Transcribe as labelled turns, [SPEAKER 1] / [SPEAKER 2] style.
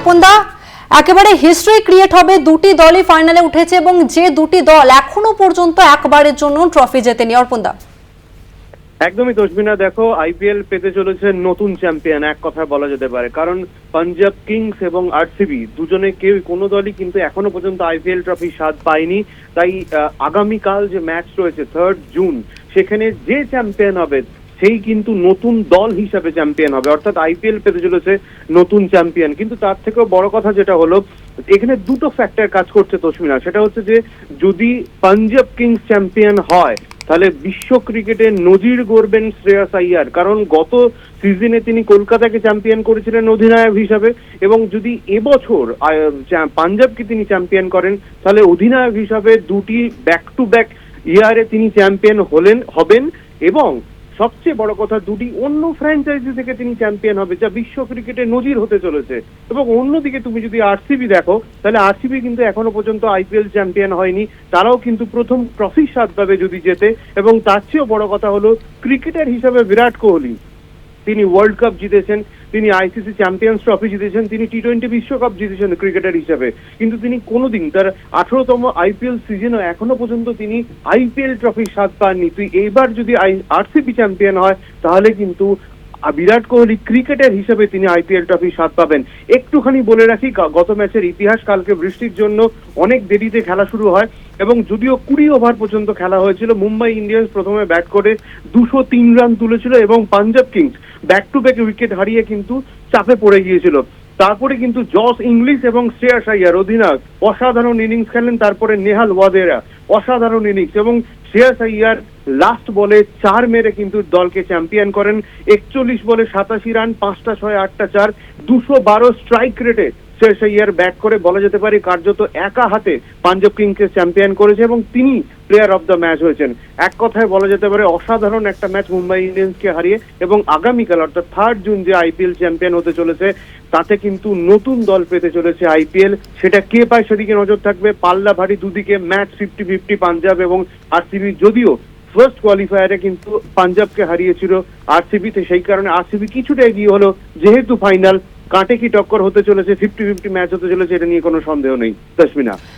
[SPEAKER 1] অর্পণদা, একেবারে history create হবে, দুটি দলই ফাইনালে উঠেছে এবং যে দুটি দল এখনো পর্যন্ত একবারের জন্য ট্রফি জেতেনি। অর্পণদা,
[SPEAKER 2] একদমই তসবিনা, দেখো আইপিএল পেতে চলেছে নতুন চ্যাম্পিয়ন, এক কথায় বলা যেতে পারে। কারণ পাঞ্জাব কিংস এবং আরসিবি দুজনে কেউ কোনো দলই কিন্তু এখনো পর্যন্ত আইপিএল ট্রফি স্বাদ পায়নি। তাই আগামীকাল যে ম্যাচ রয়েছে 3 জুন, সেখানে যে চ্যাম্পিয়ন হবে সেই কিন্তু নতুন দল হিসাবে চ্যাম্পিয়ন হবে, অর্থাৎ আইপিএল পেতে চলেছে নতুন চ্যাম্পিয়ন। কিন্তু তার থেকেও বড় কথা যেটা হলো, এখানে দুটো ফ্যাক্টর কাজ করছে তসমিনা। সেটা হচ্ছে যে যদি পাঞ্জাব কিংস চ্যাম্পিয়ন হয় তাহলে বিশ্ব ক্রিকেটে নজির গড়বেন শ্রেয়াস আইয়ার, কারণ গত সিজনে তিনি কলকাতাকে চ্যাম্পিয়ন করেছিলেন অধিনায়ক হিসাবে, এবং যদি এবছর পাঞ্জাবকে তিনি চ্যাম্পিয়ন করেন তাহলে অধিনায়ক হিসাবে দুটি ব্যাক টু ব্যাক ইয়ারে তিনি চ্যাম্পিয়ন হবেন, এবং সবচেয়ে বড় কথা দুটি অন্য ফ্র্যাঞ্চাইজি থেকে তিনি চ্যাম্পিয়ন হবে, যা বিশ্ব ক্রিকেটে নজির হতে চলেছে। এবং অন্যদিকে তুমি যদি আরসিবি দেখো, তাহলে আরসিবি কিন্তু এখনো পর্যন্ত আইপিএল চ্যাম্পিয়ন হয়নি, তারাও কিন্তু প্রথম ট্রফি স্বাদ পাবে যদি জেতে। এবং তার চেয়েও বড় কথা হলো ক্রিকেটার হিসাবে বিরাট কোহলি, তিনি ওয়ার্ল্ড কাপ জিতেছেন, তিনি আইসিসি চ্যাম্পিয়ন্স ট্রফি জিতেছেন, তিনি টি-20 বিশ্বকাপ জিতেছেন ক্রিকেটার হিসাবে, কিন্তু তিনি কোনোদিন তার 18তম আইপিএল সিজনও এখনো পর্যন্ত তিনি আইপিএল ট্রফি স্বাদ পাননি। তুই এইবার যদি আরসিবি চ্যাম্পিয়ন হয় তাহলে কিন্তু বিরাট কোহলি ক্রিকেটার হিসেবে তিনি আইপিএল ট্রফি স্বাদ পাবেন। একটুখানি বলে রাখি গত ম্যাচের ইতিহাস, কালকে বৃষ্টির জন্য অনেক দেরিতে খেলা শুরু হয় এবং যদিও 20 ওভার পর্যন্ত খেলা হয়েছিল, মুম্বাই ইন্ডিয়ান্স প্রথমে ব্যাট করে 203 রান তুলেছিল এবং Punjab kings back to back wicket হারিয়ে কিন্তু চাপে পড়ে গিয়েছিল। তারপরে কিন্তু জস ইংলিশ এবং শ্রেয়াস আইয়ার অধিনায়ক অসাধারণ ইনিংস খেলেন, তারপরে নেহাল ওয়াদেরা অসাধারণ ইনিংস, এবং শ্রেয়াস আইয়ার লাস্ট বলে 4 মেরে কিন্তু দলকে চ্যাম্পিয়ন করেন। 41 বলে 87 রান, 5টা 6 8টা 4, 212 স্ট্রাইক রেটে শ্রেয়াস আইয়ার ব্যাট করে বলা যেতে পারে কার্যত একা হাতে পাঞ্জাব কিংসকে চ্যাম্পিয়ন করেছে এবং তিনি প্লেয়ার অফ দ্য ম্যাচ হয়েছেন। এক কথায় বলা যেতে পারে অসাধারণ একটা ম্যাচ মুম্বাই ইন্ডিয়ান্সকে হারিয়ে। এবং আগামীকাল অর্থাৎ 3 জুন যে আইপিএল চ্যাম্পিয়ন হতে চলেছে, তাতে কিন্তু নতুন দল পেতে চলেছে আইপিএল। সেটা কে পায় সেদিকে নজর থাকবে। পাল্লা ভারী দুদিকে, ম্যাচ 50-50 পাঞ্জাব এবং আরসিবি। যদিও ফার্স্ট কোয়ালিফায়ারে কিন্তু পাঞ্জাবকে হারিয়েছিল আরসিবিতে, সেই কারণে আরসিবি কিছুটা এগিয়ে হলো। যেহেতু ফাইনাল, কাটে কি টক্কর হতে চলেছে, 50-50 ম্যাচ হতে চলেছে, এটা নিয়ে কোনো সন্দেহ নেই তসমিনা।